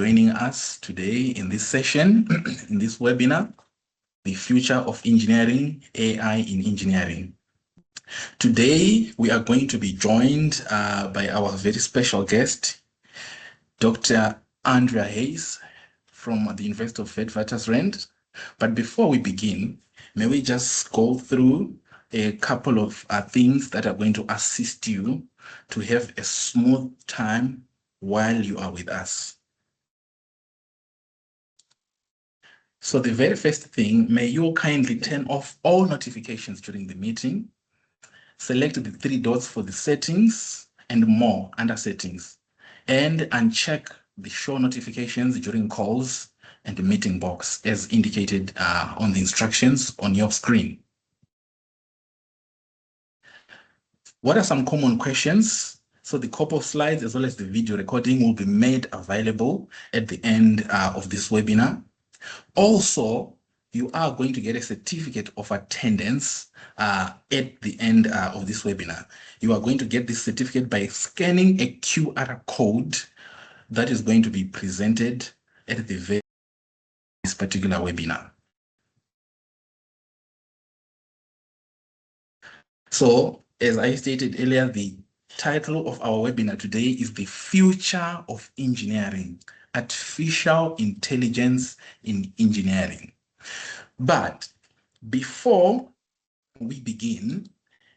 joining us today in this session, in this webinar, The Future of Engineering, AI in Engineering. Today, we are going to be joined by our very special guest, Dr. Andrea Hayes from the University of Witwatersrand. But before we begin, may we just go through a couple of things that are going to assist you to have a smooth time while you are with us. So the very first thing, may you kindly turn off all notifications during the meeting. Select the 3 dots for the settings and more under settings, and uncheck the show notifications during calls and the meeting box as indicated on the instructions on your screen. What are some common questions? So the copy of slides as well as the video recording will be made available at the end of this webinar. Also, you are going to get a certificate of attendance at the end of this webinar. You are going to get this certificate by scanning a QR code that is going to be presented at this particular webinar. So, as I stated earlier, the title of our webinar today is The Future of Engineering, Artificial Intelligence in Engineering. But before we begin,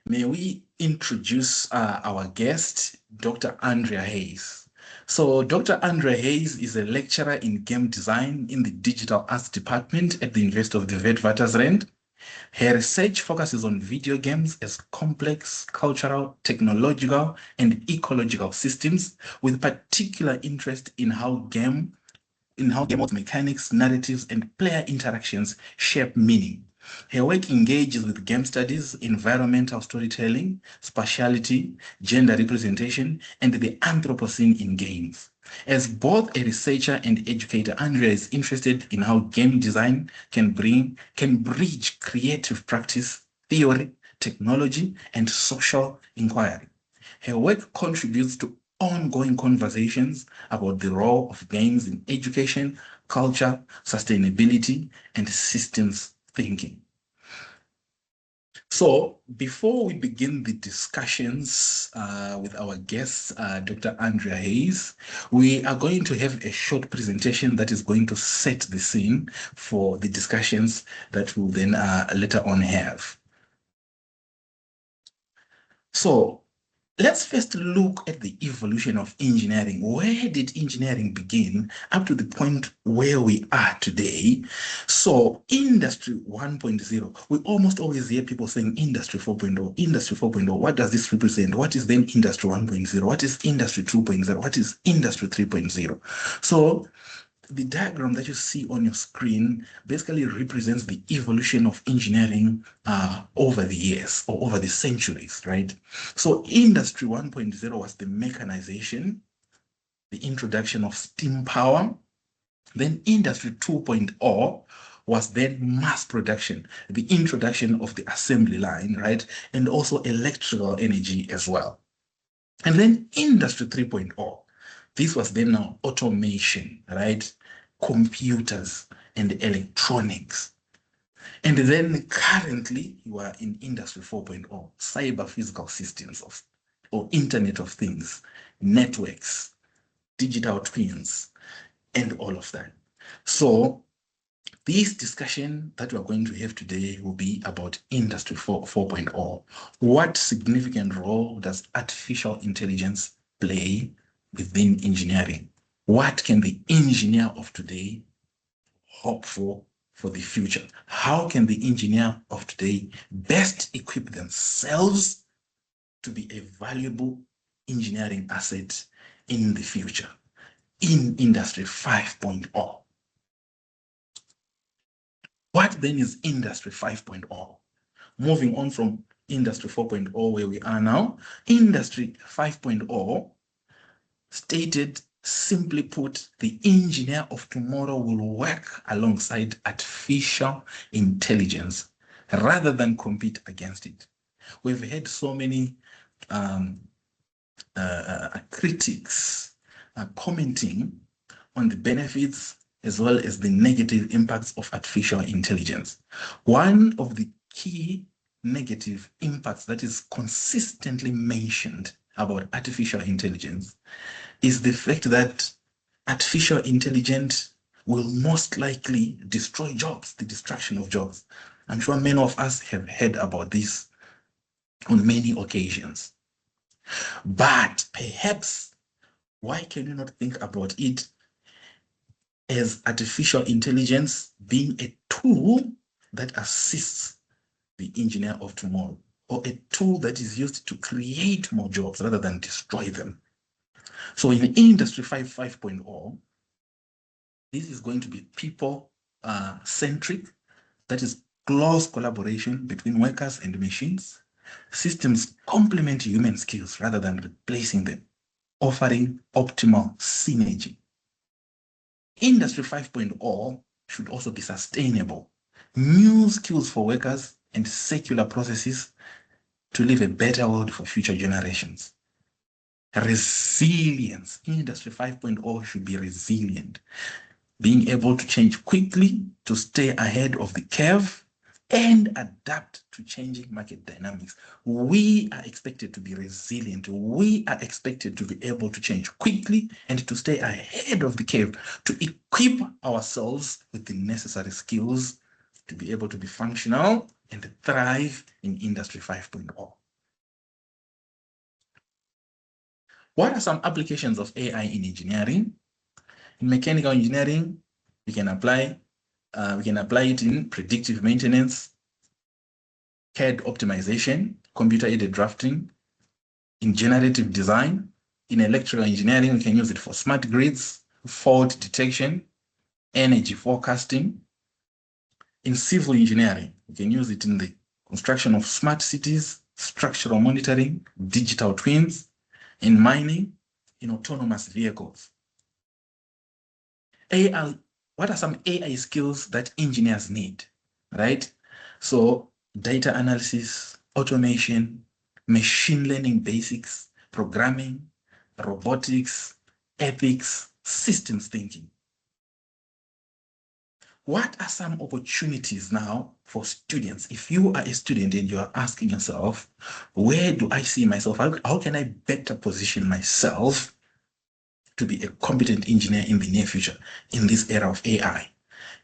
may we introduce our guest, Dr. Andrea Hayes. So Dr. Andrea Hayes is a lecturer in game design in the Digital Arts Department at the University of the Witwatersrand. Her research focuses on video games as complex cultural, technological, and ecological systems, with particular interest in how game mechanics, narratives, and player interactions shape meaning. Her work engages with game studies, environmental storytelling, spatiality, gender representation, and the Anthropocene in games. As both a researcher and educator, Andrea is interested in how game design can bridge creative practice, theory, technology, and social inquiry. Her work contributes to ongoing conversations about the role of games in education, culture, sustainability, and systems thinking. So before we begin the discussions with our guest, Dr. Andrea Hayes, we are going to have a short presentation that is going to set the scene for the discussions that we'll then later on have. So let's first look at the evolution of engineering. Where did engineering begin up to the point where we are today? So Industry 1.0, we almost always hear people saying Industry 4.0, Industry 4.0. What does this represent? What is then Industry 1.0? What is Industry 2.0? What is Industry 3.0? So the diagram that you see on your screen basically represents the evolution of engineering over the years or over the centuries, right? So Industry 1.0 was the mechanization, the introduction of steam power. Then Industry 2.0 was then mass production, the introduction of the assembly line, right? And also electrical energy as well. And then Industry 3.0, this was then now automation, right? Computers and electronics. And then currently you are in Industry 4.0, cyber physical systems or Internet of Things, networks, digital twins, and all of that. So this discussion that we're going to have today will be about Industry 4.0. What significant role does artificial intelligence play within engineering? What can the engineer of today hope for the future? How can the engineer of today best equip themselves to be a valuable engineering asset in the future, in Industry 5.0? What then is Industry 5.0? Moving on from Industry 4.0 where we are now, Industry 5.0 stated, simply put, the engineer of tomorrow will work alongside artificial intelligence rather than compete against it. We've had so many critics commenting on the benefits as well as the negative impacts of artificial intelligence. One of the key negative impacts that is consistently mentioned about artificial intelligence is the fact that artificial intelligence will most likely destroy jobs, the destruction of jobs. I'm sure many of us have heard about this on many occasions. But perhaps, why can we not think about it as artificial intelligence being a tool that assists the engineer of tomorrow, or a tool that is used to create more jobs rather than destroy them? So in Industry 5.0, this is going to be people-centric, that is close collaboration between workers and machines. Systems complement human skills rather than replacing them, offering optimal synergy. Industry 5.0 should also be sustainable. New skills for workers and secular processes to leave a better world for future generations. Resilience. Industry 5.0 should be resilient, being able to change quickly to stay ahead of the curve and adapt to changing market dynamics. We are expected to be resilient. We are expected to be able to change quickly and to stay ahead of the curve, to equip ourselves with the necessary skills to be able to be functional and thrive in Industry 5.0. What are some applications of AI in engineering? In mechanical engineering, we can apply it in predictive maintenance, CAD optimization, computer-aided drafting, in generative design. In electrical engineering, we can use it for smart grids, fault detection, energy forecasting. In civil engineering, we can use it in the construction of smart cities, structural monitoring, digital twins. In mining, in autonomous vehicles. AI, what are some AI skills that engineers need, right? So data analysis, automation, machine learning basics, programming, robotics, ethics, systems thinking. What are some opportunities now for students? If you are a student and you are asking yourself, where do I see myself? How can I better position myself to be a competent engineer in the near future in this era of AI?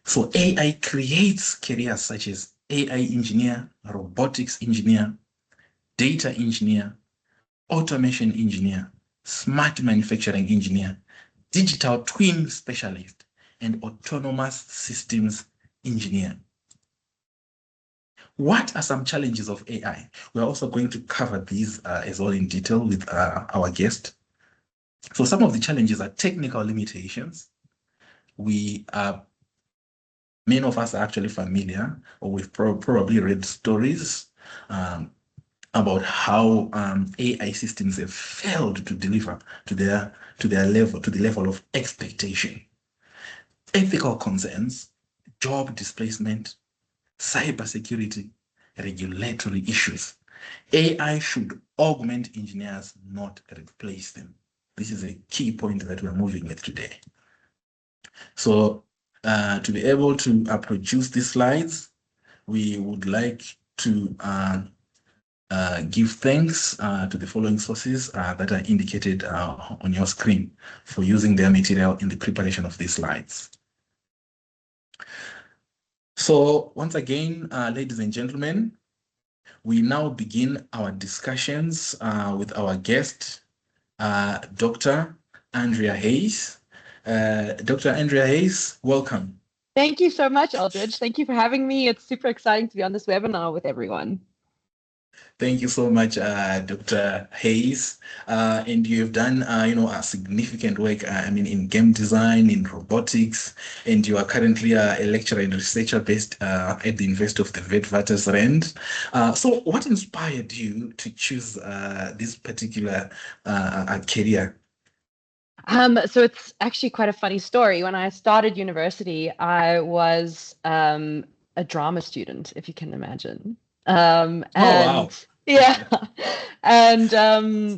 So AI creates careers such as AI engineer, robotics engineer, data engineer, automation engineer, smart manufacturing engineer, digital twin specialist, and autonomous systems engineer. What are some challenges of AI? We're also going to cover these as well in detail with our guest. So some of the challenges are technical limitations. Many of us are actually familiar, or we've probably read stories about how AI systems have failed to deliver to the level of expectation. Ethical concerns, job displacement, cybersecurity, regulatory issues. AI should augment engineers, not replace them. This is a key point that we're moving with today. So to be able to produce these slides, we would like to give thanks to the following sources that are indicated on your screen for using their material in the preparation of these slides. So once again, ladies and gentlemen, we now begin our discussions with our guest, Dr. Andrea Hayes. Dr. Andrea Hayes, welcome. Thank you so much, Eldridge. Thank you for having me. It's super exciting to be on this webinar with everyone. Thank you so much, Dr. Hayes. And you've done, a significant work, in game design, in robotics, and you are currently a lecturer and researcher based at the University of the Witwatersrand. So what inspired you to choose this particular career? So it's actually quite a funny story. When I started university, I was a drama student, if you can imagine. Oh, wow. Yeah, and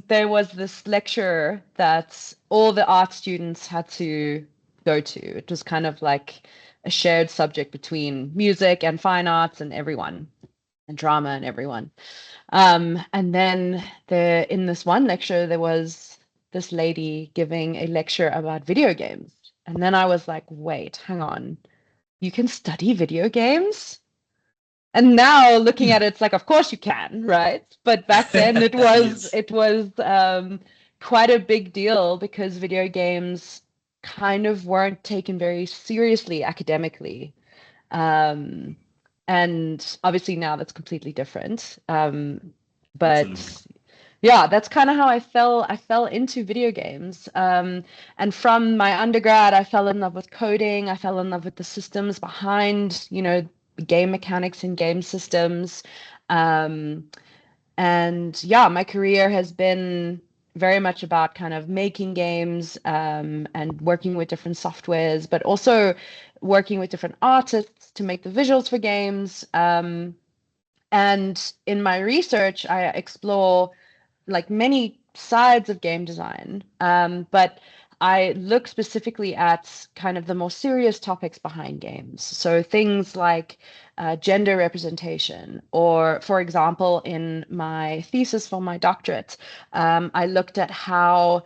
there was this lecture that all the art students had to go to. It was kind of like a shared subject between music and fine arts and everyone, and drama and everyone. And then in this one lecture, there was this lady giving a lecture about video games. And then I was like, wait, hang on, you can study video games? And now looking at it, it's like, of course you can, right? But back then Yes. it was quite a big deal because video games kind of weren't taken very seriously academically. Um, and obviously now that's completely different. Absolutely. But yeah, that's kind of how I fell into video games. And from my undergrad, I fell in love with coding. I fell in love with the systems behind, game mechanics and game systems. Um, and yeah, my career has been very much about kind of making games, and working with different softwares, but also working with different artists to make the visuals for games. And in my research, I explore like many sides of game design, but I look specifically at kind of the more serious topics behind games. So things like gender representation, or for example, in my thesis for my doctorate, I looked at how,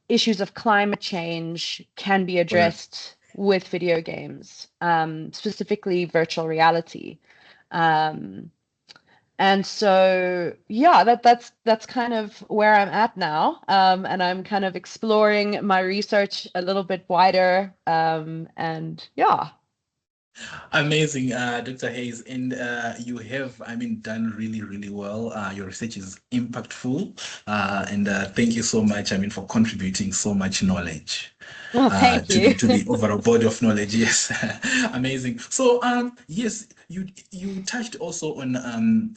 issues of climate change can be Right. addressed with video games, specifically virtual reality. Um, and so, yeah, that's kind of where I'm at now. And I'm kind of exploring my research a little bit wider. And yeah. Amazing, Dr. Hayes. And you have, I mean, done really, really well. Your research is impactful. And thank you so much, I mean, for contributing so much knowledge Oh, thank to the you. overall body of knowledge. Yes, amazing. So, yes, you touched also on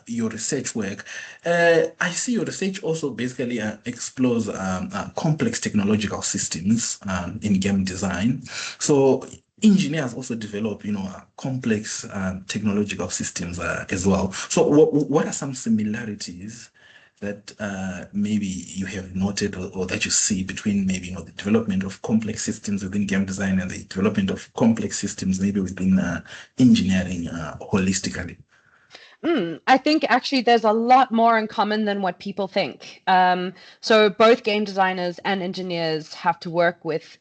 your research work. I see your research also basically explores complex technological systems in game design. So engineers also develop, complex technological systems as well. So what are some similarities that maybe you have noted, or that you see between maybe, the development of complex systems within game design and the development of complex systems maybe within engineering holistically? I think actually there's a lot more in common than what people think. So both game designers and engineers have to work with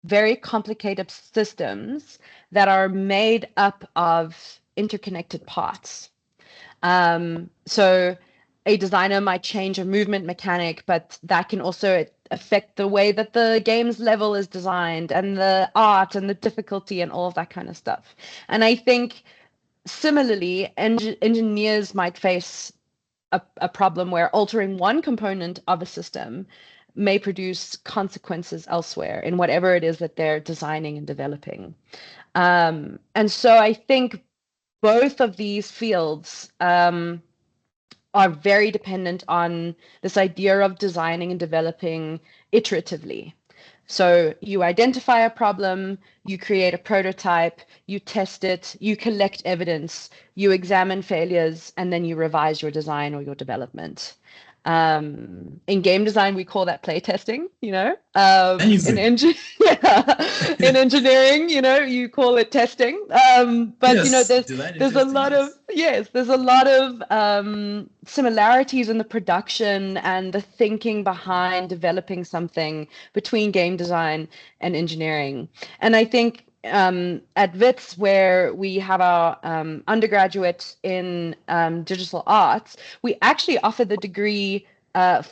very complicated systems that are made up of interconnected parts. So a designer might change a movement mechanic, but that can also affect the way that the game's level is designed and the art and the difficulty and all of that kind of stuff. And I think similarly, engineers might face a problem where altering one component of a system may produce consequences elsewhere in whatever it is that they're designing and developing. And so I think both of these fields are very dependent on this idea of designing and developing iteratively. So you identify a problem, you create a prototype, you test it, you collect evidence, you examine failures, and then you revise your design or your development. In game design, we call that play testing, Amazing. In engineering, you call it testing. But Yes, design and there's a testing, lot of, yes. yes, there's a lot of similarities in the production and the thinking behind developing something between game design and engineering. And I think at WITS, where we have our undergraduate in digital arts, we actually offer the degree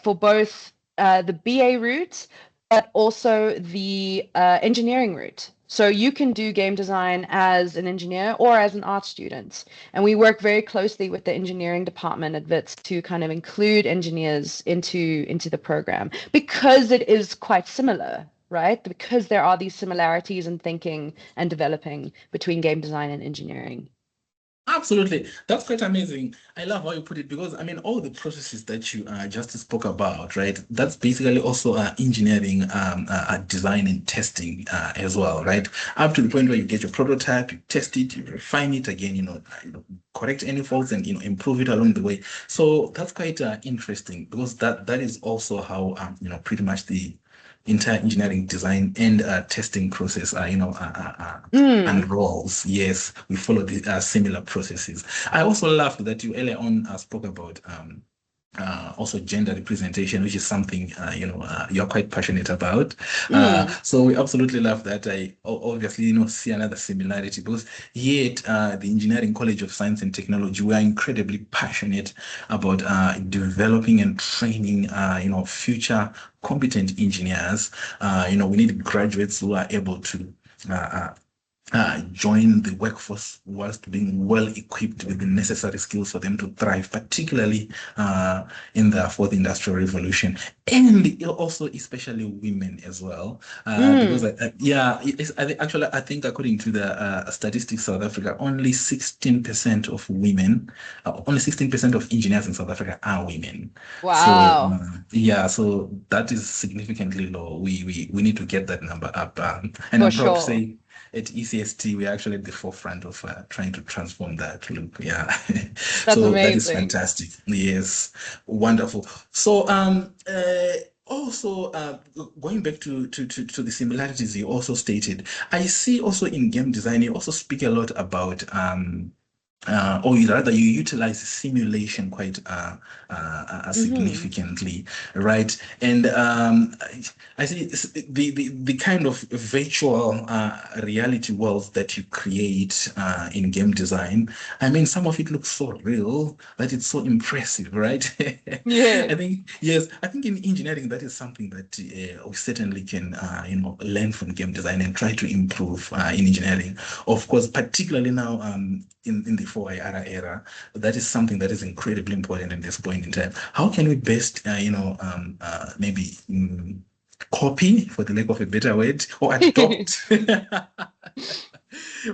for both the BA route, but also the engineering route. So you can do game design as an engineer or as an art student. And we work very closely with the engineering department at WITS to kind of include engineers into the program because it is quite similar, right? Because there are these similarities in thinking and developing between game design and engineering. Absolutely. That's quite amazing. I love how you put it because, I mean, all the processes that you just spoke about, right? That's basically also engineering, design and testing as well, right? Up to the point where you get your prototype, you test it, you refine it again, correct any faults and, improve it along the way. So that's quite interesting because that is also how, pretty much entire engineering design and testing process Mm, unrolls. Yes, we follow the similar processes. I also loved that you earlier on spoke about also gender representation, which is something you're quite passionate about. mm, So we absolutely love that. I obviously see another similarity because here at the Engineering College of Science and Technology, we are incredibly passionate about developing and training future competent engineers. We need graduates who are able to join the workforce whilst being well equipped with the necessary skills for them to thrive, particularly in the fourth industrial revolution, and also especially women as well. Because mm. I think according to the statistics South Africa, only 16% of women, only 16% of engineers in South Africa are women. So Wow, so that is significantly low. We need to get that number up, and for I'm proud to sure. say at ECST, we're actually at the forefront of trying to transform that look. Yeah. That's So that is amazing. fantastic. Yes. Wonderful. So, also, going back to the similarities you also stated, I see also in game design, you also speak a lot about or rather you utilize simulation quite Hmm. significantly, right? And I see the kind of virtual reality worlds that you create in game design. I mean, some of it looks so real that it's so impressive, right? Yes. I think yes, I think in engineering that is something that we certainly can learn from game design and try to improve in engineering. Of course, particularly now in the 4I era, that is something that is incredibly important at this point in time. How can we best, maybe copy, for the lack of a better word, or adopt,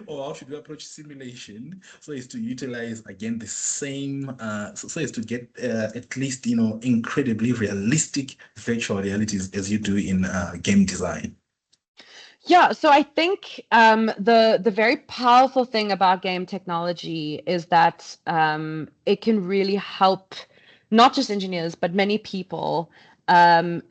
or how should we approach simulation so as to utilize again the same, so as to get at least incredibly realistic virtual realities as you do in game design. Yeah, so I think the very powerful thing about game technology is that it can really help not just engineers but many people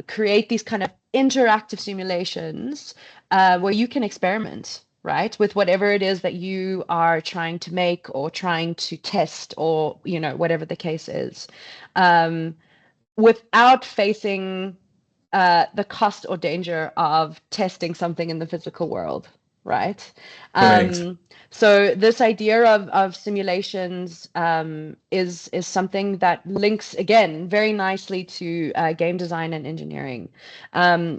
create these kind of interactive simulations where you can experiment, right, with whatever it is that you are trying to make or trying to test or whatever the case is, um, without facing the cost or danger of testing something in the physical world, right? Correct. Um, so this idea of simulations is something that links again very nicely to game design and engineering.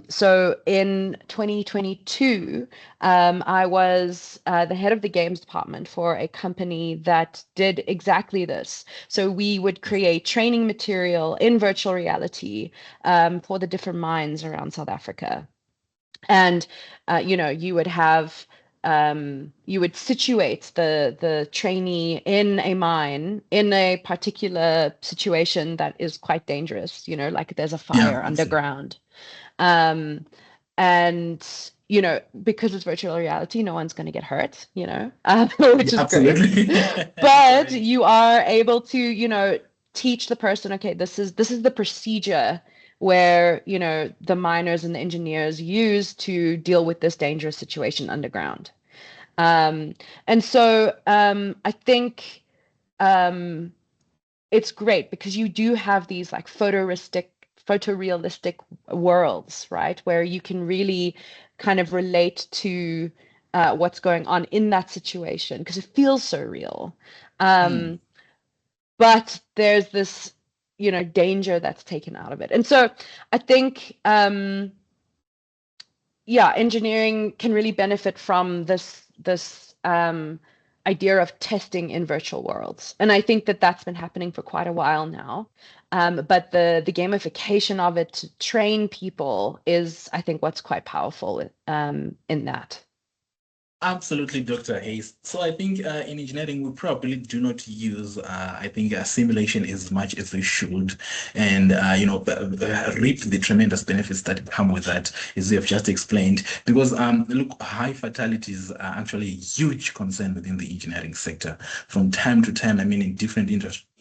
So in 2022, I was the head of the games department for a company that did exactly this. So we would create training material in virtual reality for the different mines around South Africa. And you would have you would situate the trainee in a mine in a particular situation that is quite dangerous, like there's a Yeah, fire absolutely. underground. Um, and because it's virtual reality, no one's going to get hurt, Yeah, which is great. absolutely. But Correct. you are able to, teach the person, okay, this is the procedure where, the miners and the engineers use to deal with this dangerous situation underground. Um, and so I think um, it's great because you do have these like photorealistic worlds, right? Where you can really kind of relate to what's going on in that situation because it feels so real. Hmm. Um, but there's this, danger that's taken out of it. And so I think, yeah, engineering can really benefit from this idea of testing in virtual worlds, and I think that that's been happening for quite a while now. But the gamification of it to train people is, I think, what's quite powerful in that. Absolutely, Dr. Hayes. So I think in engineering, we probably do not use, I think, simulation as much as we should, and reap the tremendous benefits that come with that, as you have just explained. Because look, high fatalities are actually a huge concern within the engineering sector. From time to time, I mean, in different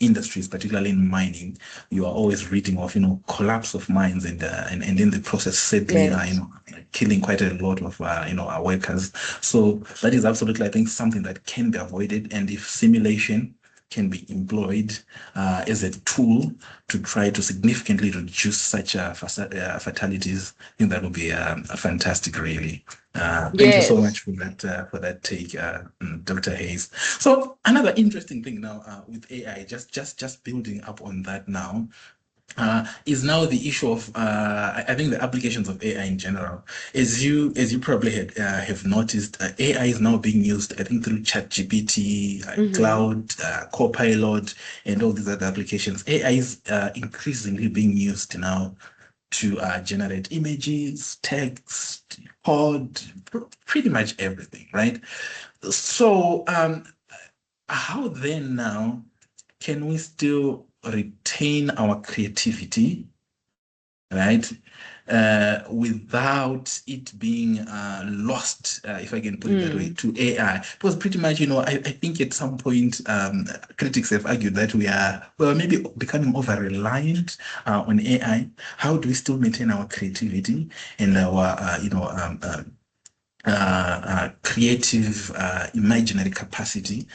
industries, particularly in mining, you are always reading of, collapse of mines and in the process, sadly, Yes. killing quite a lot of, our workers. So that is absolutely, I think, something that can be avoided. And if simulation can be employed as a tool to try to significantly reduce such fatalities, I think that would be fantastic, really. Thank you so much Yes. for that take, Dr. Hayes. So another interesting thing now with AI, just building up on that now, is now the issue of I think the applications of AI in general. As you probably have noticed, AI is now being used, I think, through ChatGPT, Mm-hmm. Cloud, Copilot, and all these other applications. AI is increasingly being used now to generate images, text, code, pretty much everything, right? So, how then now can we still retain our creativity, right? Without it being lost, if I can put it that way, Mm. to AI. Because pretty much, I think at some point, critics have argued that we are, well, maybe becoming over reliant on AI. How do we still maintain our creativity and our, creative, imaginary capacity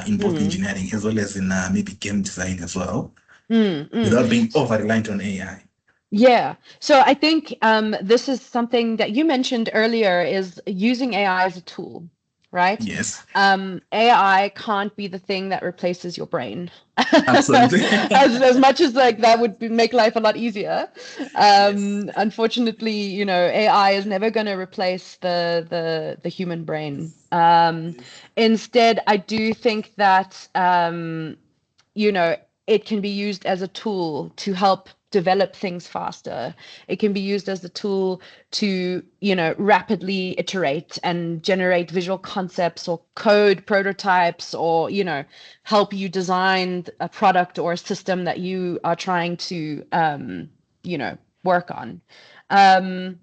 in both Mm. engineering as well as in maybe game design as well, Mm. Mm. without being over reliant on AI? Yeah. So I think this is something that you mentioned earlier is using AI as a tool, right? Yes, AI can't be the thing that replaces your brain. absolutely. As much as like that would make life a lot easier. Yes. Unfortunately, AI is never going to replace the human brain. Instead, I do think that you know, it can be used as a tool to help develop things faster. It can be used as a tool to, rapidly iterate and generate visual concepts or code prototypes or, help you design a product or a system that you are trying to, work on. Um,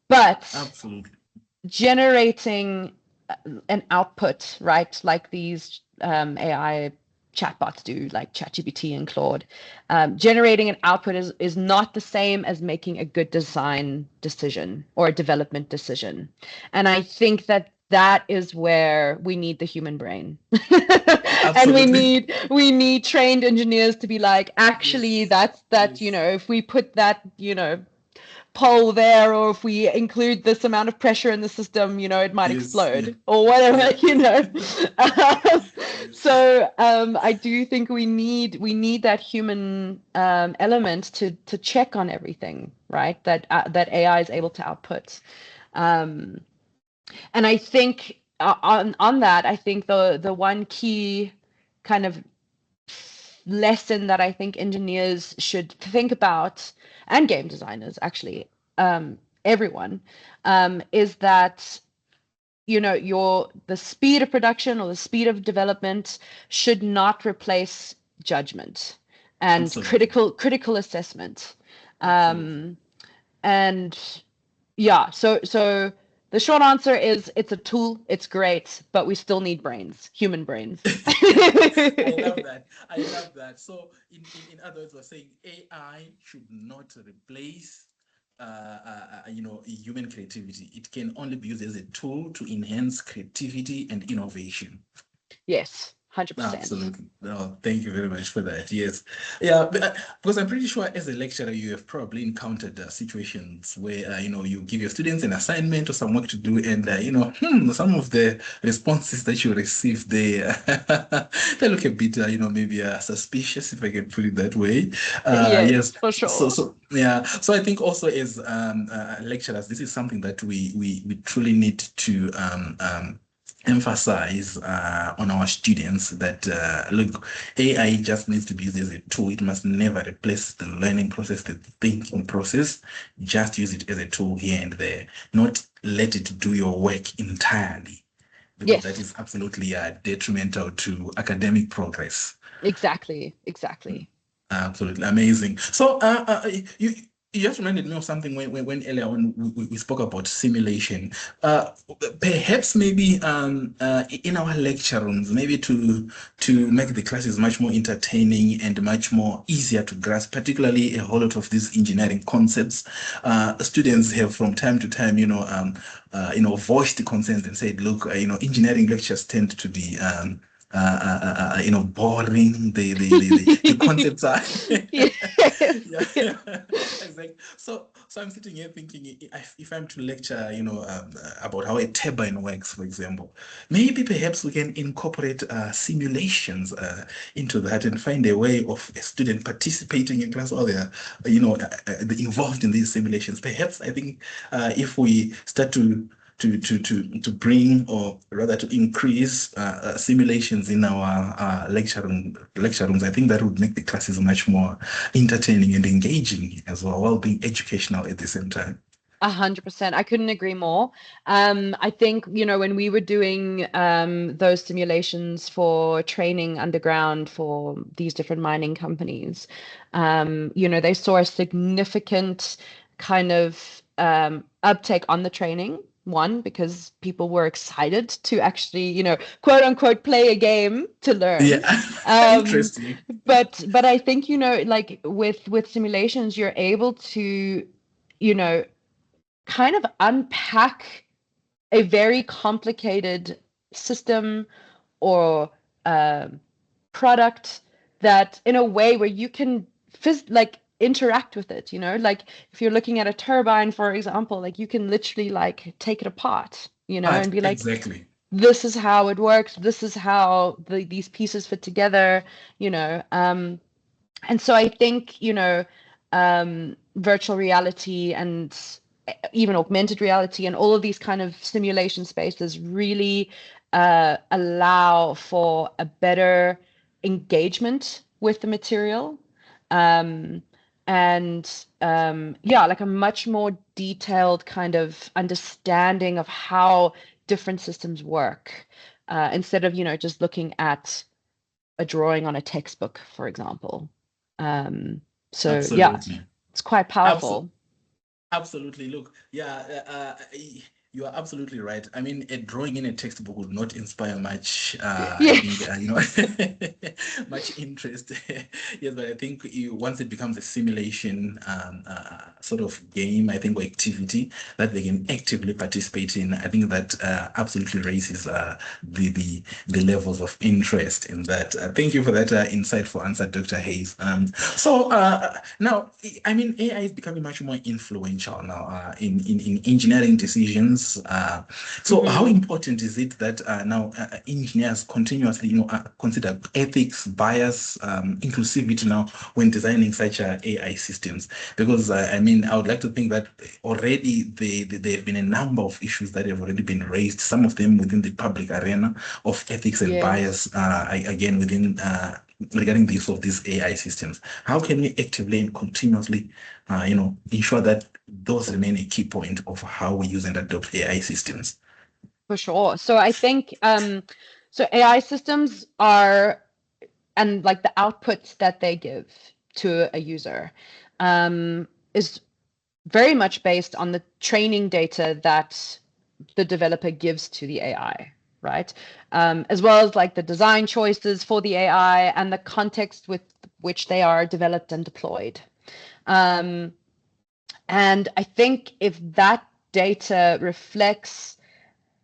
but Absolutely. generating an output, right? Like these AI chatbots do, like ChatGPT and Claude. Generating an output is not the same as making a good design decision or a development decision. And I think that is where we need the human brain. And we Absolutely. need we need trained engineers to be like, actually, Yes. that, Yes. if we put that, pole there, or if we include this amount of pressure in the system, it might Yes. Yeah. explode or whatever, Yeah. Um, Yes. so I do think we need that human element to check on everything, right? That AI is able to output. Um, and I think on that, I think the one key kind of lesson that I think engineers should think about, and game designers actually, everyone, is that the speed of production or the speed of development should not replace judgment and Absolutely. critical assessment. Absolutely. Um, and yeah, so the short answer is it's a tool, it's great, but we still need brains, human brains. I love that. I love that. So, in other words, we're saying AI should not replace, human creativity. It can only be used as a tool to enhance creativity and innovation. Yes, 100%. Absolutely. No, thank you very much for that. Yes. Yeah, because I'm pretty sure as a lecturer, you have probably encountered situations where, you give your students an assignment or some work to do, and, some of the responses that you receive, they look a bit, maybe suspicious, if I can put it that way. Yes. Yes, for So, sure. yeah. So I think also as lecturers, this is something that we truly need to emphasize on our students that look, AI just needs to be used as a tool. It must never replace the learning process, the thinking process. Just use it as a tool here and there, not let it do your work entirely, because that Yes, is absolutely detrimental to academic progress. exactly. Absolutely amazing. So, you. You just reminded me of something when earlier when we spoke about simulation. Uh, Perhaps maybe in our lecture rooms, maybe to make the classes much more entertaining and much more easier to grasp, particularly a whole lot of these engineering concepts. Students have from time to time, voiced the concerns and said, look, engineering lectures tend to be boring. The concepts are Yes. yeah, Yeah. exactly. So I'm sitting here thinking, if I'm to lecture, about how a turbine works, for example, maybe perhaps we can incorporate simulations into that and find a way of a student participating in class while they're, involved in these simulations. Perhaps I think if we start to bring, or rather to increase simulations in our lecture rooms. I think that would make the classes much more entertaining and engaging as well, while being educational at the same time. 100%. I couldn't agree more. I think, when we were doing those simulations for training underground for these different mining companies, they saw a significant kind of uptake on the training. One, because people were excited to actually, quote unquote, play a game to learn. Yeah, Um, interesting. but I think, like with simulations, you're able to, you know, kind of unpack a very complicated system or um product that in a way where you can like interact with it, like if you're looking at a turbine, for example, like you can literally like take it apart, Right, and be like, exactly. this is how it works, this is how these pieces fit together, and so I think, virtual reality and even augmented reality and all of these kind of simulation spaces really allow for a better engagement with the material. Um, and yeah, like a much more detailed kind of understanding of how different systems work, instead of, just looking at a drawing on a textbook, for example. Um, so yeah, Absolutely. it's quite Absolutely. powerful. Absolutely. Look, yeah, you are absolutely right. I mean, a drawing in a textbook would not inspire much, I think, Yes, much interest. Yes, but I think once it becomes a simulation sort of game, I think, or activity that they can actively participate in, I think that absolutely raises the levels of interest in that. Thank you for that insightful answer, Dr. Hayes. Now, I mean, AI is becoming much more influential now in engineering decisions. So, how hmm important is it that now engineers continuously, consider ethics, bias, inclusivity now when designing such AI systems? Because I mean, I would like to think that already there have been a number of issues that have already been raised. Some of them within the public arena of ethics and yes, bias. Again, within regarding the use of these AI systems. How can we actively and continuously, ensure that those remain a key point of how we use and adopt AI systems? for sure. So I think so AI systems are, and like the outputs that they give to a user, is very much based on the training data that the developer gives to the AI, right? As well as like the design choices for the AI and the context with which they are developed and deployed. Um, and I think if that data reflects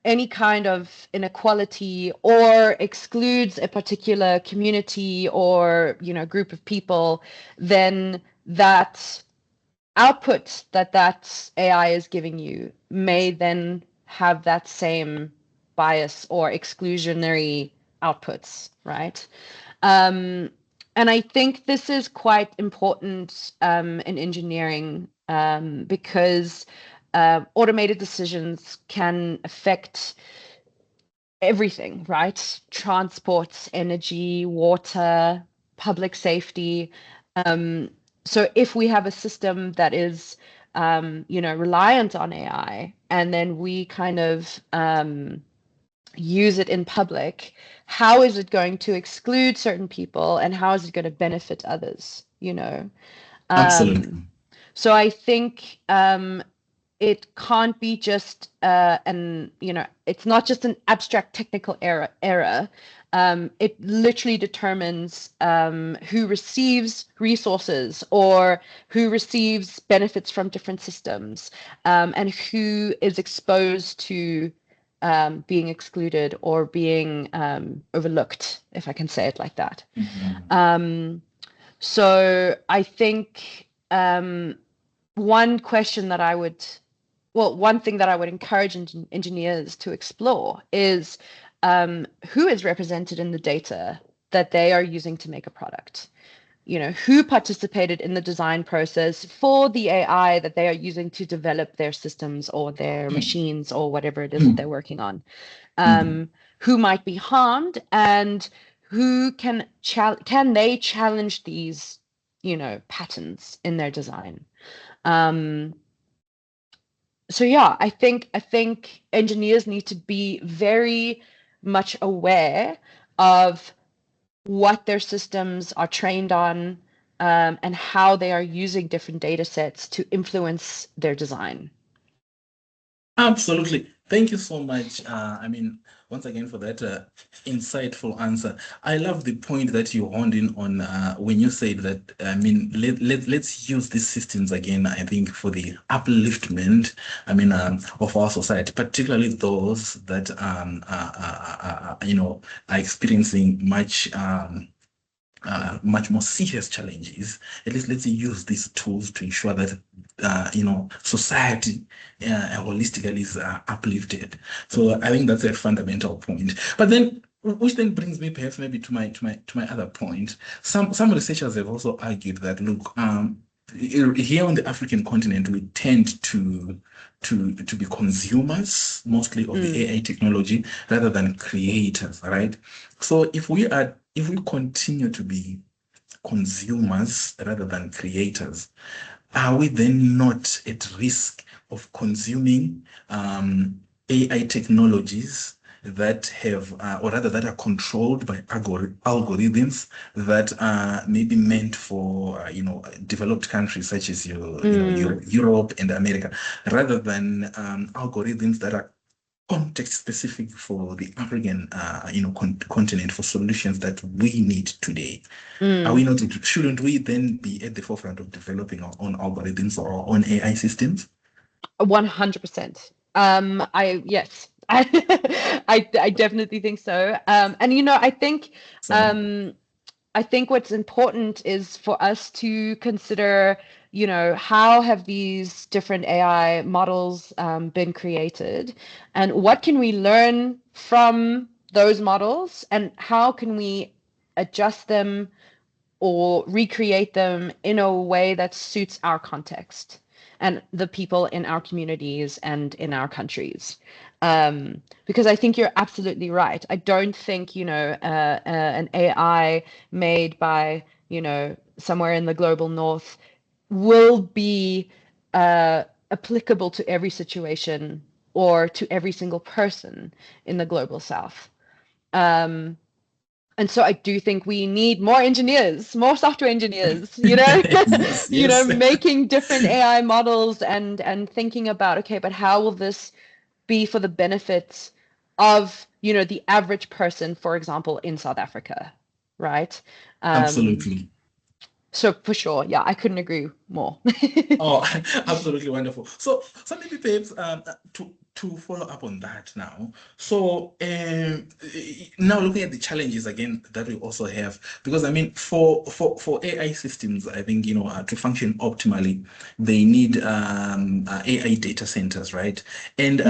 any kind of inequality or excludes a particular community or, group of people, then that output that AI is giving you may then have that same bias or exclusionary outputs, right? Um, and I think this is quite important in engineering, because automated decisions can affect everything, right? Transport, energy, water, public safety. Um, so if we have a system that is, reliant on AI, and then we kind of use it in public, how is it going to exclude certain people and how is it going to benefit others? Um, Absolutely. So I think it can't be just it's not just an abstract technical error. It literally determines who receives resources or who receives benefits from different systems, and who is exposed to being excluded or being overlooked, if I can say it like that. Mhm. So I think one question that I would, well, one thing that I would encourage engineers to explore is who is represented in the data that they are using to make a product. You know, who participated in the design process for the AI that they are using to develop their systems or their machines or whatever it is that they're working on. Who might be harmed, and who can they challenge these, patterns in their design. So yeah, I think engineers need to be very much aware of what their systems are trained on, and how they are using different data sets to influence their design. Absolutely. Thank you so much. Once again, for that insightful answer. I love the point that you honed in on when you said that, let's use these systems again, I think, for the upliftment, of our society, particularly those that, are experiencing much more serious challenges. At least let's use these tools to ensure that society holistically is uplifted. So I think that's a fundamental point. But then, which then brings me perhaps maybe to my other point. Some researchers have also argued that, look, here on the African continent, we tend to be consumers mostly of the AI technology rather than creators, right? So if we continue to be consumers rather than creators, are we then not at risk of consuming AI technologies that have, or rather that are controlled by algorithms that are maybe meant for, developed countries such as Europe and America, rather than algorithms that are context specific for the African, continent, for solutions that we need today? Are we not? Shouldn't we then be at the forefront of developing our own algorithms or our own AI systems? 100%. Yes, I definitely think so. And So, I think what's important is for us to consider, how have these different AI models been created, and what can we learn from those models, and how can we adjust them or recreate them in a way that suits our context and the people in our communities and in our countries. Because I think you're absolutely right. I don't think, an AI made by, somewhere in the global north will be applicable to every situation or to every single person in the global south. And so I do think we need more engineers, more software engineers, yes, yes. making different AI models and thinking about, okay, but how will this be for the benefit of, the average person, for example, in South Africa, right? Absolutely. So for sure, yeah, I couldn't agree more. Oh, absolutely wonderful. So maybe perhaps to follow up on that now. So now looking at the challenges again that we also have, because for AI systems, I think to function optimally, they need AI data centers, right? And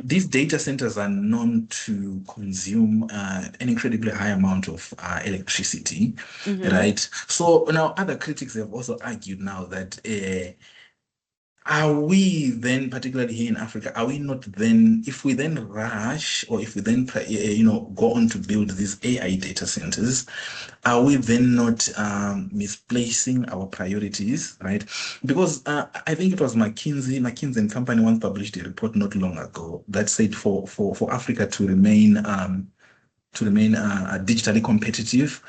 these data centers are known to consume an incredibly high amount of electricity, right? So now other critics have also argued now that are we then, particularly here in Africa, are we not then, if we then rush, or if we then, go on to build these AI data centers, are we then not misplacing our priorities, right? Because I think it was McKinsey and Company once published a report not long ago that said for Africa to remain digitally competitive,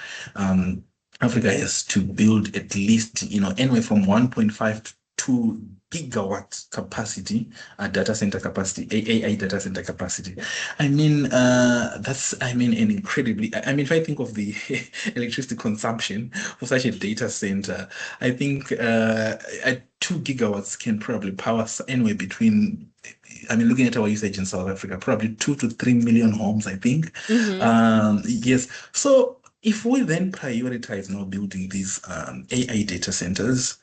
Africa has to build at least, anywhere from 1.5 2 gigawatt capacity, data center capacity, AI data center capacity. I mean, that's, I mean, an incredibly, I mean, if I think of the electricity consumption for such a data center, I think at 2 gigawatts can probably power anywhere between, I mean, looking at our usage in South Africa, probably 2 to 3 million homes, I think. Yes. So if we then prioritize now building these AI data centers,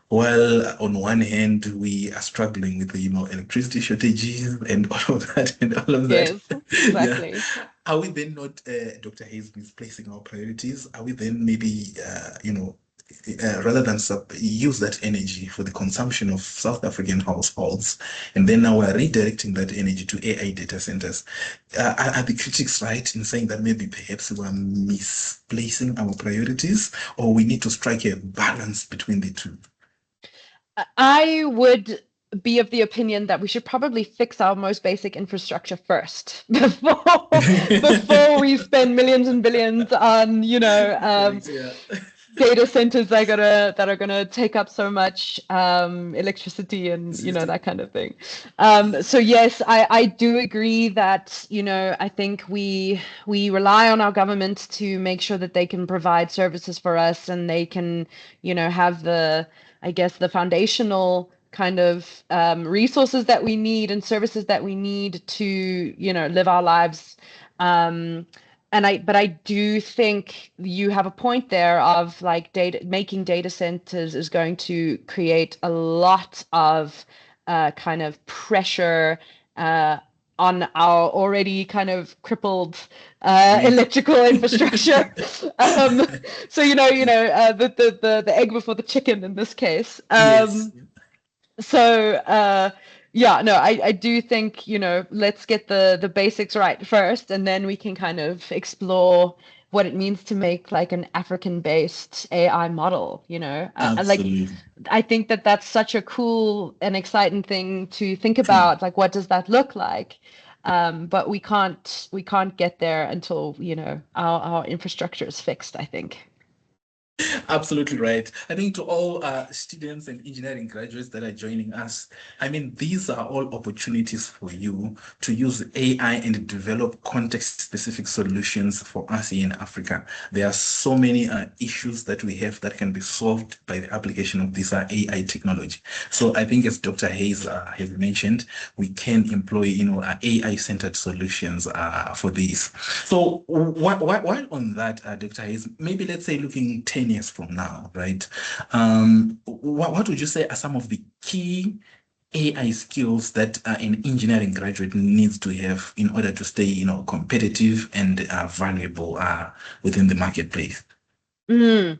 well, on one hand, we are struggling with the, electricity shortages and all of that and all of that. Yes, Yeah. exactly. Are we then not, Dr. Hayes, misplacing our priorities? Are we then maybe, rather than use that energy for the consumption of South African households, and then now we're redirecting that energy to AI data centers? Are the critics right in saying that maybe perhaps we're misplacing our priorities, or we need to strike a balance between the two? I would be of the opinion that we should probably fix our most basic infrastructure first before we spend millions and billions on, Correct, yeah. data centers that are gonna take up so much electricity and System. that kind of thing. So yes, I do agree that I think we rely on our government to make sure that they can provide services for us, and they can have the foundational kind of resources that we need and services that we need to live our lives. But I do think you have a point there of like making data centers is going to create a lot of kind of pressure on our already kind of crippled electrical infrastructure. So the egg before the chicken in this case. Yes. So yeah, no, I do think let's get the basics right first, and then we can kind of explore what it means to make like an African-based AI model. Absolutely. I think that that's such a cool and exciting thing to think about. Like, what does that look like? But we can't get there until our infrastructure is fixed, I think. Absolutely right. I think to all students and engineering graduates that are joining us, I mean, these are all opportunities for you to use AI and develop context-specific solutions for us here in Africa. There are so many issues that we have that can be solved by the application of this AI technology. So I think, as Dr. Hayes has mentioned, we can employ, AI-centered solutions for this. So while on that, Dr. Hayes, maybe let's say looking 10 years from now, right? What would you say are some of the key AI skills that an engineering graduate needs to have in order to stay, competitive and valuable within the marketplace? Mm.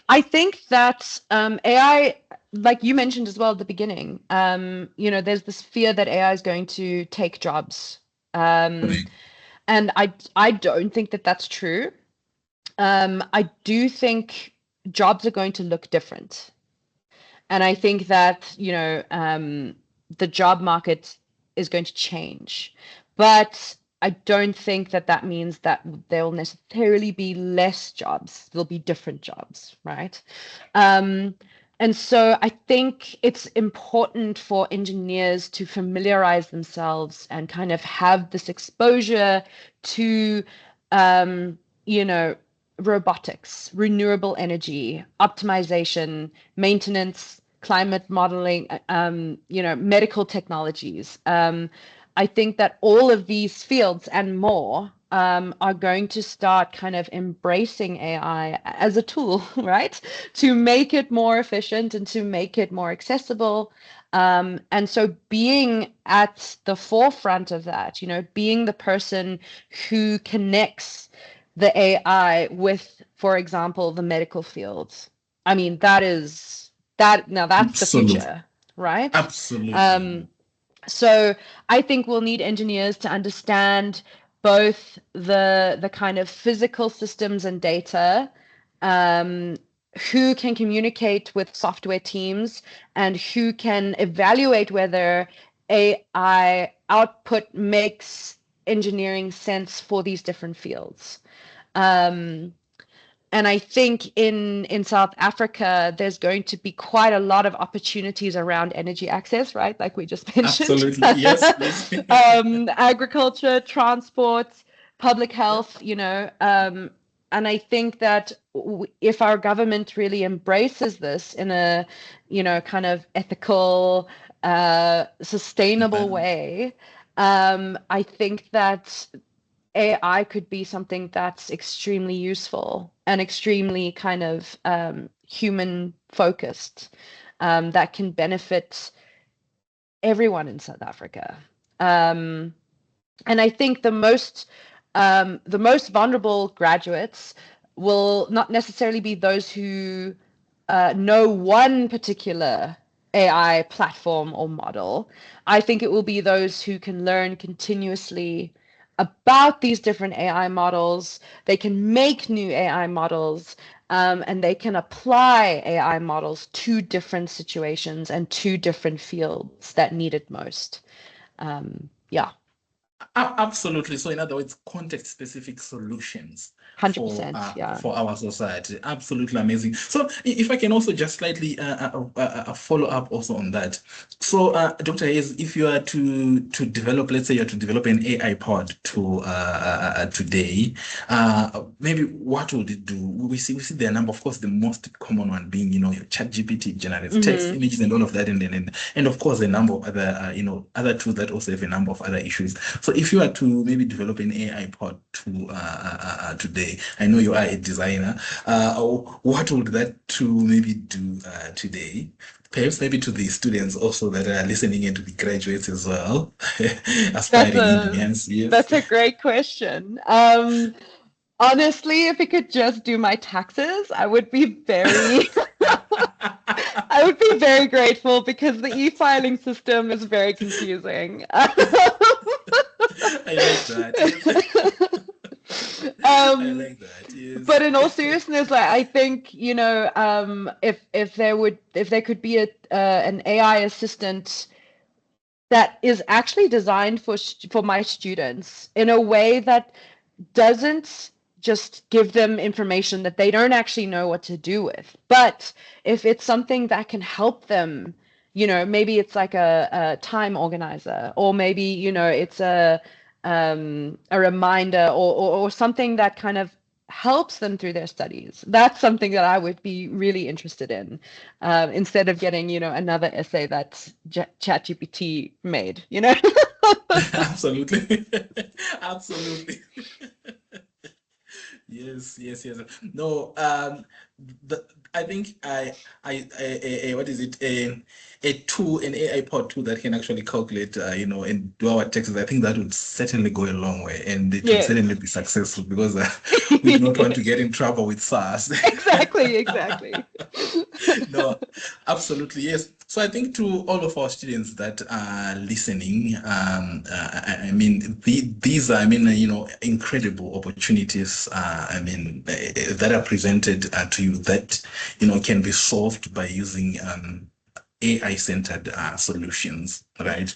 I think that AI, like you mentioned as well at the beginning, there's this fear that AI is going to take jobs. Um, Correct. and I don't think that that's true. I do think jobs are going to look different. And I think that, the job market is going to change. But I don't think that that means that there will necessarily be less jobs. There'll be different jobs, right? Um, and so I think it's important for engineers to familiarize themselves and kind of have this exposure to, um, you know, robotics, renewable energy, optimization, maintenance, climate modeling, medical technologies. I think that all of these fields and more are going to start kind of embracing AI as a tool, right? To make it more efficient and to make it more accessible. And so being at the forefront of that, being the person who connects the AI with, for example, the medical fields. I mean, that's the Absolutely. future, right? Absolutely. So I think we'll need engineers to understand both the kind of physical systems and data, um, who can communicate with software teams, and who can evaluate whether AI output makes engineering sense for these different fields. Um, And I think in South Africa, there's going to be quite a lot of opportunities around energy access, right? Like we just mentioned. Absolutely. Yes, yes. Agriculture, transport, public health, you know. And I think that if our government really embraces this in a, you know, kind of ethical, sustainable way, I think that AI could be something that's extremely useful and extremely kind of human focused, that can benefit everyone in South Africa. Um, and I think the most vulnerable graduates will not necessarily be those who know one particular AI platform or model. I think it will be those who can learn continuously about these different AI models. They can make new AI models, and they can apply AI models to different situations and to different fields that need it most. Yeah, Absolutely. So, in other words, context-specific solutions 100%. Yeah. for our society. Absolutely amazing. So, if I can also just slightly follow up also on that. So, Dr. Hayes, if you are to develop, let's say you are to develop an AI pod to today, maybe what would it do? We see the number, of course, the most common one being, you know, your ChatGPT generates text, images, and all of that, and of course, a number of other, other tools that also have a number of other issues. So if you are to maybe develop an AI pod to today, I know you are a designer. What would that tool maybe do today? Perhaps maybe to the students also that are listening and to the graduates as well, That's aspiring a engineers. Yes. that's a great question. Honestly, if it could just do my taxes, I would be very I would be very grateful because the e-filing system is very confusing. I like that. Yes. I Um, like that. Yes. but in all seriousness, like I think, you know, if there could be an AI assistant that is actually designed for my students in a way that doesn't just give them information that they don't actually know what to do with. But if it's something that can help them, you know, maybe it's like a time organizer, or maybe, you know, it's a reminder, or something that kind of helps them through their studies. That's something that I would be really interested in, instead of getting, you know, another essay that ChatGPT made, you know. Absolutely. Absolutely. Yes, yes, yes. No, the, I think what is it? An AI pod tool that can actually calculate, and do our taxes. I think that would certainly go a long way, and it would Yes. certainly be successful because we do not want to get in trouble with SARS. Exactly, exactly. No, absolutely, yes. So I think to all of our students that are listening, I mean, these are, incredible opportunities, that are presented to you that, can be solved by using AI-centered solutions, right?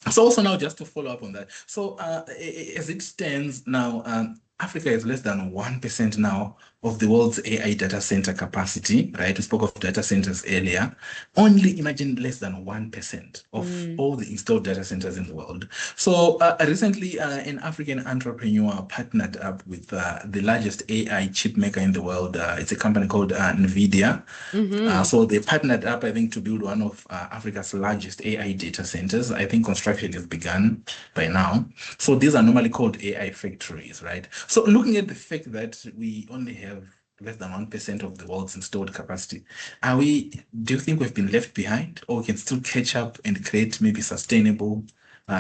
So also now just to follow up on that. So as it stands now, Africa is less than 1% now of the world's AI data center capacity, right? We spoke of data centers earlier. Only imagine less than 1% of Mm. all the installed data centers in the world. So recently, an African entrepreneur partnered up with the largest AI chip maker in the world. It's a company called NVIDIA. Mm-hmm. So they partnered up, I think, to build one of Africa's largest AI data centers. I think construction has begun by now. So these are normally called AI factories, right? So looking at the fact that we only have less than 1% of the world's installed capacity, do you think we've been left behind, or we can still catch up and create maybe sustainable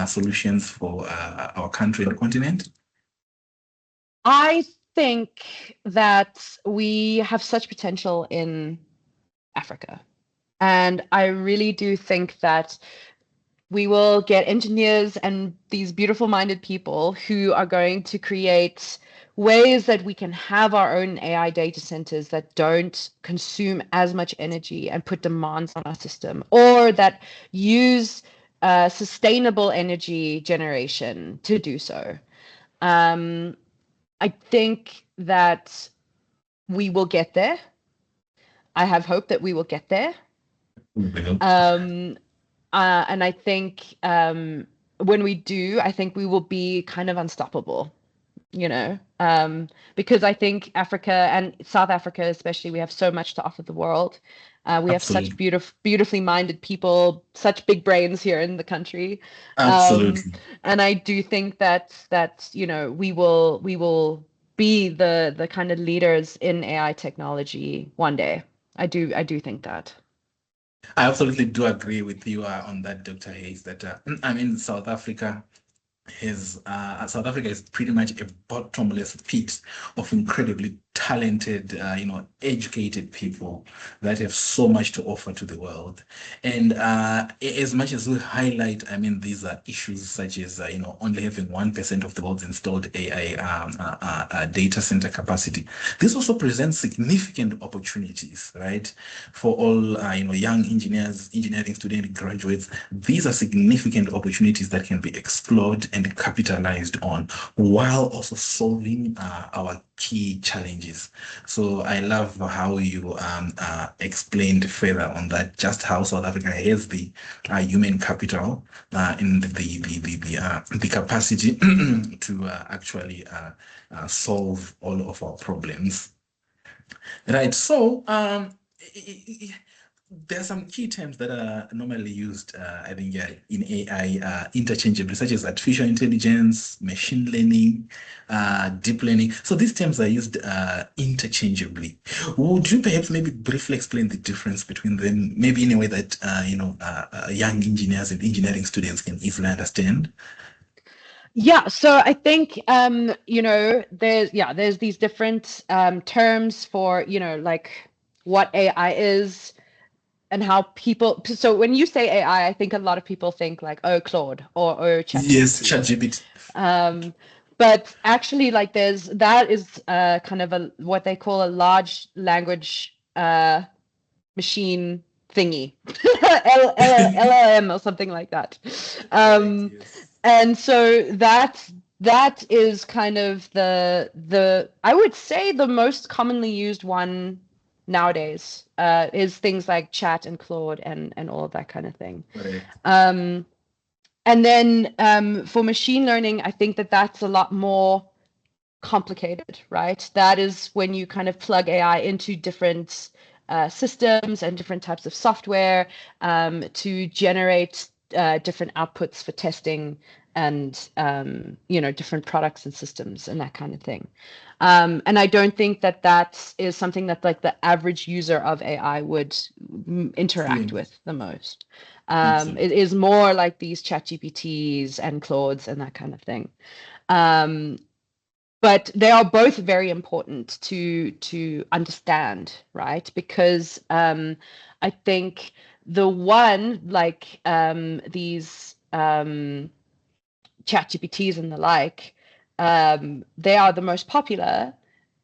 solutions for our country and continent? I think that we have such potential in Africa. And I really do think that we will get engineers and these beautiful minded people who are going to create ways that we can have our own AI data centers that don't consume as much energy and put demands on our system, or that use sustainable energy generation to do so. Um, I think that we will get there. I have hope that we will get there. Mhm. And I think when we do, I think we will be kind of unstoppable, because I think Africa and South Africa, especially, we have so much to offer the world. We have such Absolutely. beautifully minded people, such big brains here in the country. Absolutely. And I do think that we will be the kind of leaders in AI technology one day. I do think that. I absolutely do agree with you on that, Dr. Hayes, that I mean, South Africa is pretty much a bottomless pit of incredibly talented, educated people that have so much to offer to the world. And as much as we highlight, I mean, these are issues such as, only having 1% of the world's installed AI data center capacity. This also presents significant opportunities, right? For all, young engineering student graduates, these are significant opportunities that can be explored and capitalized on while also solving our key challenges. So I love how you explained further on that, just how South Africa has the human capital in the capacity to actually solve all of our problems. Right. So, there are some key terms that are normally used, I think, yeah, in AI interchangeably, such as artificial intelligence, machine learning, deep learning. So these terms are used interchangeably. Would you perhaps maybe briefly explain the difference between them, maybe in a way that young engineers and engineering students can easily understand? Yeah, so I think there's these different terms for, like what AI is and how people, so when you say AI, I think a lot of people think like, oh, Claude or Yes, ChatGPT. ChatGPT. Um, but actually, like, that is kind of what they call a large language machine thingy, LLM or something like that. Correct, Um, yes. and so that is kind of the I would say the most commonly used one nowadays, is things like Chat and Claude and all of that kind of thing. Correct. Um, and then for machine learning, I think that that's a lot more complicated, right? That is when you kind of plug AI into different systems and different types of software to generate different outputs for testing and different products and systems and that kind of thing. And I don't think that that is something that like the average user of AI would interact Fully. with the most. Absolutely. It is more like these chat GPTs and Claudes and that kind of thing. Um, but they are both very important to understand, right? Because I think the one like these chat GPTs and the like, they are the most popular,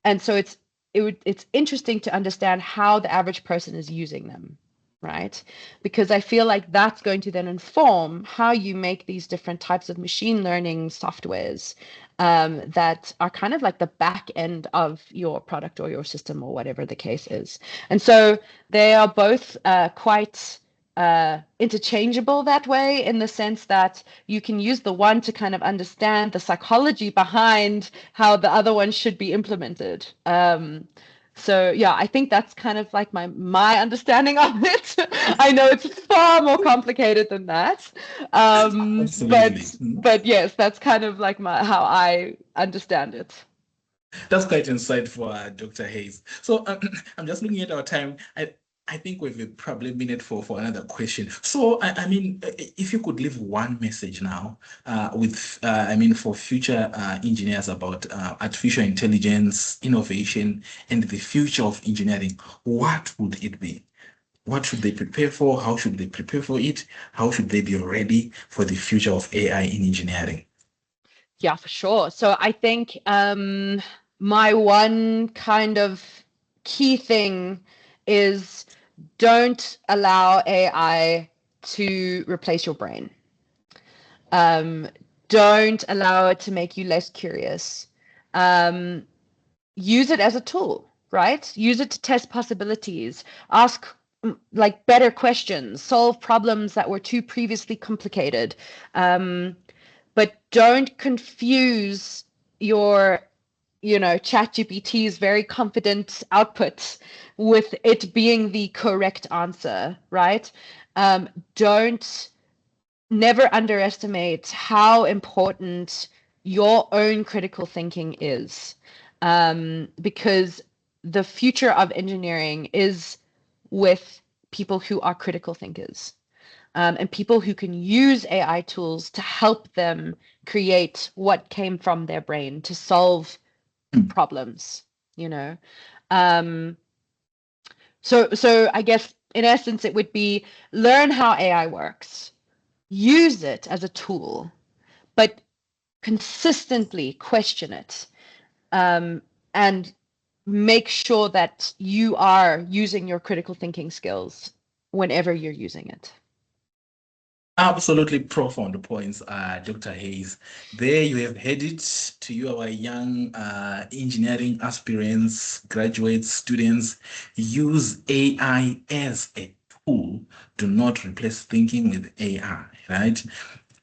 and so it's interesting to understand how the average person is using them, right? Because I feel like that's going to then inform how you make these different types of machine learning softwares that are kind of like the back end of your product or your system or whatever the case is. And so they are both quite interchangeable that way, in the sense that you can use the one to kind of understand the psychology behind how the other one should be implemented. So yeah, I think that's kind of like my understanding of it. I know it's far more complicated than that, Absolutely. but yes, that's kind of like how I understand it. That's quite insightful, Dr. Hayes. So I'm just looking at our time. I think we've probably a minute for another question. So I mean, if you could leave one message now, I mean, for future engineers about artificial intelligence, innovation, and the future of engineering, what would it be? What should they prepare for? How should they prepare for it? How should they be ready for the future of AI in engineering? Yeah, for sure. So I think my one kind of key thing is don't allow AI to replace your brain. Um, don't allow it to make you less curious. Um, Use it as a tool. right? Use it to test possibilities, ask like better questions, solve problems that were too previously complicated. But don't confuse your, ChatGPT's very confident output with it being the correct answer, right? Don't never underestimate how important your own critical thinking is, because the future of engineering is with people who are critical thinkers, and people who can use AI tools to help them create what came from their brain to solve problems, you know. Um, so I guess in essence it would be learn how AI works, use it as a tool, but consistently question it, and make sure that you are using your critical thinking skills whenever you're using it. Absolutely profound points, Dr. Hayes. There you have headed to you, our young engineering aspirants, graduates, students. Use AI as a tool. Do not replace thinking with AI, right?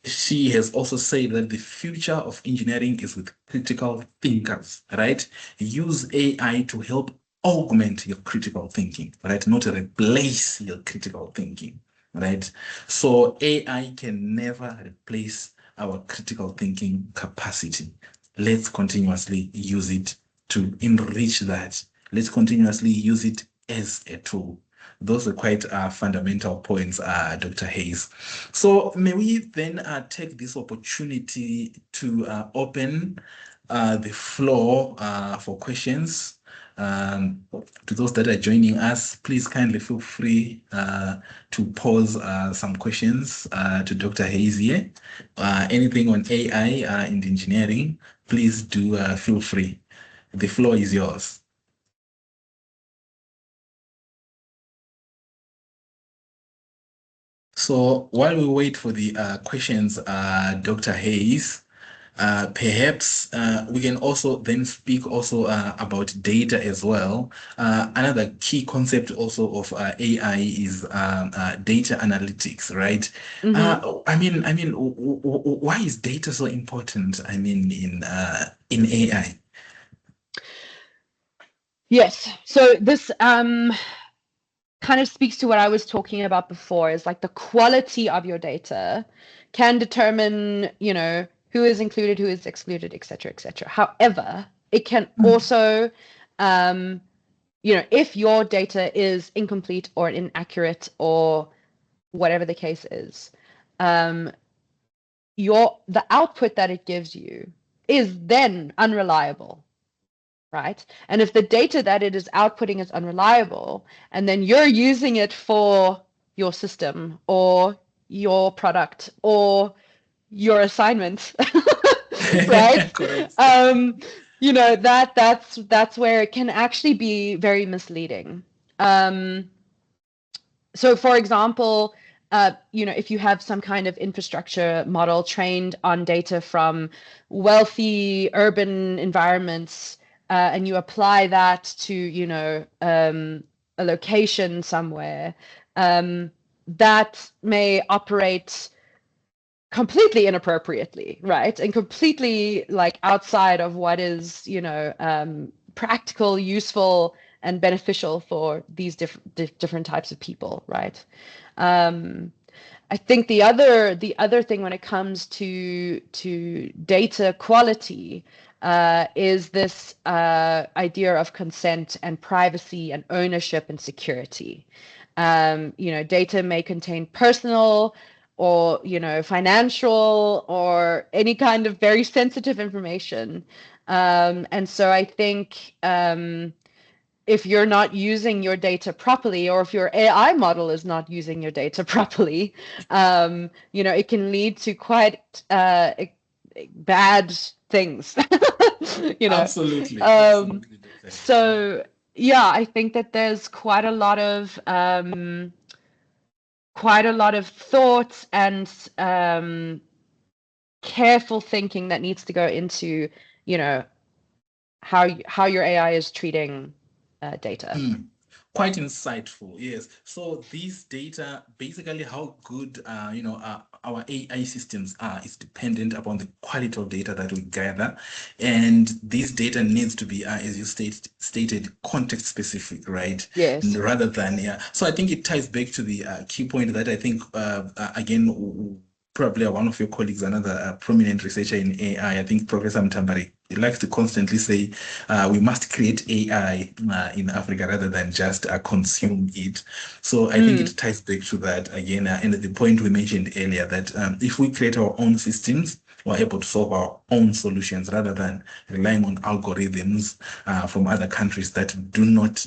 She has also said that the future of engineering is with critical thinkers, right? Use AI to help augment your critical thinking, right? Not replace your critical thinking, right? So AI can never replace our critical thinking capacity. Let's continuously use it to enrich that. Let's continuously use it as a tool. Those are quite fundamental points, Dr. Hayes. So may we then take this opportunity to open the floor for questions. To those that are joining us, please kindly feel free to pose some questions to Dr. Hayes here. Anything on AI in engineering, please do feel free. The floor is yours. So while we wait for the questions, Dr. Hayes, perhaps we can also then speak also about data as well. Another key concept also of AI is data analytics, right? Mm-hmm. Why is data so important? I mean, in AI. Yes. So this kind of speaks to what I was talking about before, is like the quality of your data can determine, who is included, who is excluded, et cetera, et cetera. However, it can also, if your data is incomplete or inaccurate or whatever the case is, the output that it gives you is then unreliable, right? And if the data that it is outputting is unreliable, and then you're using it for your system or your product or your assignment, right? Correct. That's where it can actually be very misleading. So for example, if you have some kind of infrastructure model trained on data from wealthy urban environments, and you apply that to, a location somewhere, that may operate completely inappropriately, right? And completely like outside of what is, practical, useful, and beneficial for these different types of people, right? I think the other thing when it comes to data quality is this idea of consent and privacy and ownership and security. Data may contain personal or financial or any kind of very sensitive information, and so I think if you're not using your data properly, or if your AI model is not using your data properly, it can lead to quite bad things. you know. Absolutely. Um, Absolutely, Dr. Hayes. so yeah, I think that there's quite a lot of thought and careful thinking that needs to go into, how your AI is treating data. Quite insightful, yes. So these data, basically how good our AI systems are, is dependent upon the quality of data that we gather, and this data needs to be, as you stated, context specific, right? Yes. Rather than, yeah. So I think it ties back to the key point that I think again, probably one of your colleagues, another prominent researcher in AI, I think Professor Mtambari, he likes to constantly say we must create AI in Africa rather than just consume it. So I think it ties back to that again, and the point we mentioned earlier that if we create our own systems, we're able to solve our own solutions rather than relying on algorithms from other countries that do not,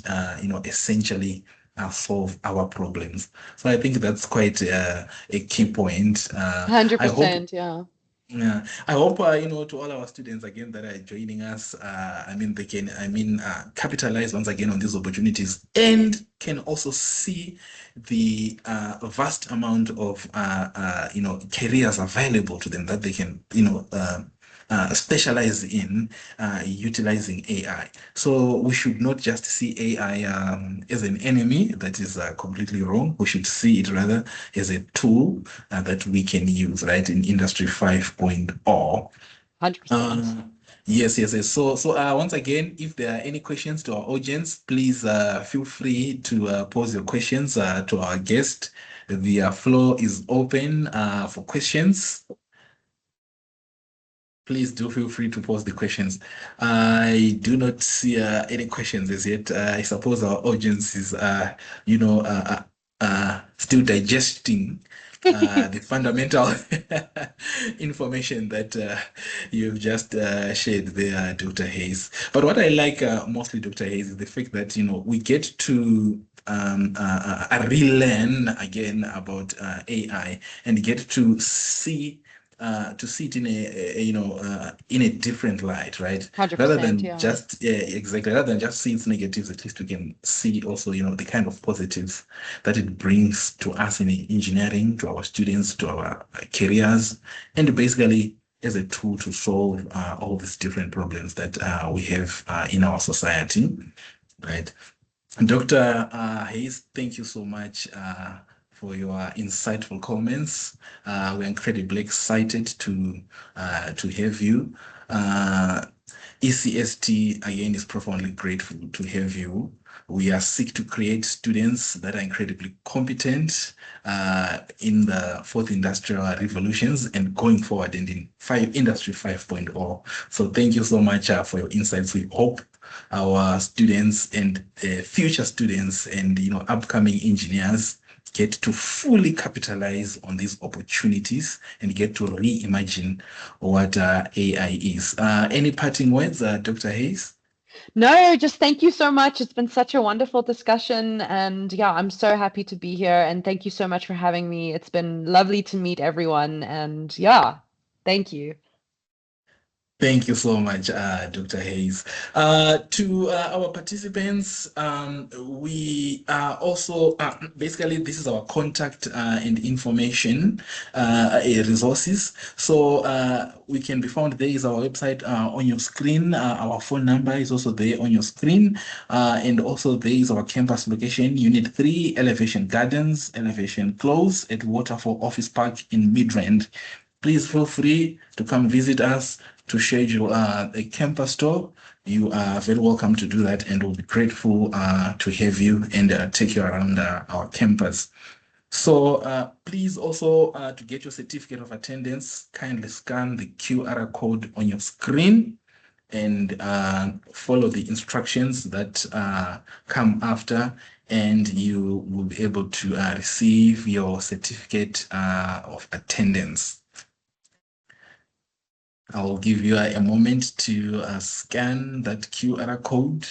essentially solve our problems. So I think that's quite a key point. I hope 100%, yeah. yeah, I hope to all our students again that are joining us. I mean, they can, capitalize once again on these opportunities and can also see the vast amount of careers available to them that they can specialize in utilizing AI. So we should not just see AI as an enemy. That is completely wrong. We should see it rather as a tool that we can use, right, in Industry 5.0. 100%. Yes. So once again, if there are any questions to our audience, please feel free to pose your questions to our guest. The floor is open for questions. Please do feel free to pose the questions. I do not see any questions as yet. I suppose our audience is, still digesting the fundamental information that you've just shared there, Dr. Hayes. But what I like mostly, Dr. Hayes, is the fact that we get to relearn again about AI and get to see it in in a different light, right? Rather 100%, than yeah. just exactly, rather than just see its negatives, at least we can see also the kind of positives that it brings to us in engineering, to our students, to our careers, and basically as a tool to solve all these different problems that we have in our society, right? Dr. Hayes, thank you so much for your insightful comments. We're incredibly excited to have you. ECST again is profoundly grateful to have you. We are seek to create students that are incredibly competent in the fourth industrial revolutions and going forward and in Industry 5.0. So thank you so much for your insights. We hope our students and future students and upcoming engineers get to fully capitalize on these opportunities and get to reimagine what AI is. Any parting words, Dr. Hayes? No, just thank you so much. It's been such a wonderful discussion. And yeah, I'm so happy to be here. And thank you so much for having me. It's been lovely to meet everyone. And yeah, thank you. Thank you so much, Dr. Hayes. To our participants, we are also basically this is our contact and information resources. So we can be found. There is our website on your screen. Our phone number is also there on your screen, and also there is our campus location, Unit 3, Elevation Gardens, Elevation Close at Waterfall Office Park in Midrand. Please feel free to come visit us to schedule a campus tour. You are very welcome to do that, and we'll be grateful to have you and take you around our campus. So please also, to get your certificate of attendance, kindly scan the QR code on your screen and follow the instructions that come after, and you will be able to receive your certificate of attendance. I'll give you a moment to scan that QR code.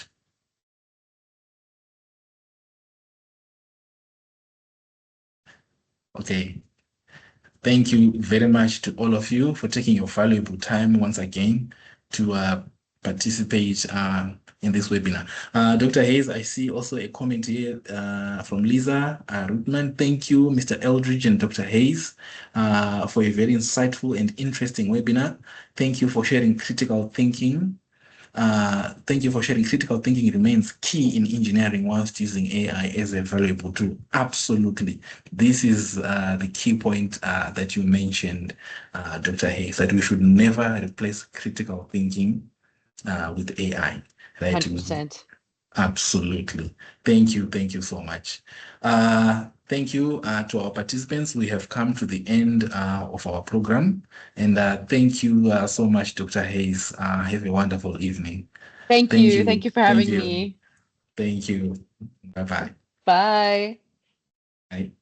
Okay. Thank you very much to all of you for taking your valuable time once again to participate in this webinar. Dr. Hayes, I see also a comment here from Lisa Rutman. Thank you, Mr. Eldridge and Dr. Hayes, for a very insightful and interesting webinar. Thank you for sharing critical thinking Thank you for sharing. Critical thinking remains key in engineering whilst using AI as a valuable tool. Absolutely. This is the key point that you mentioned, Dr. Hayes, that we should never replace critical thinking with AI. Right? 100%. Absolutely. Thank you so much. Thank you to our participants. We have come to the end of our program. And thank you so much, Dr. Hayes. Have a wonderful evening. Thank Thank you. you. Thank you for Thank having you. me. Thank you. Bye-bye. Bye. Bye.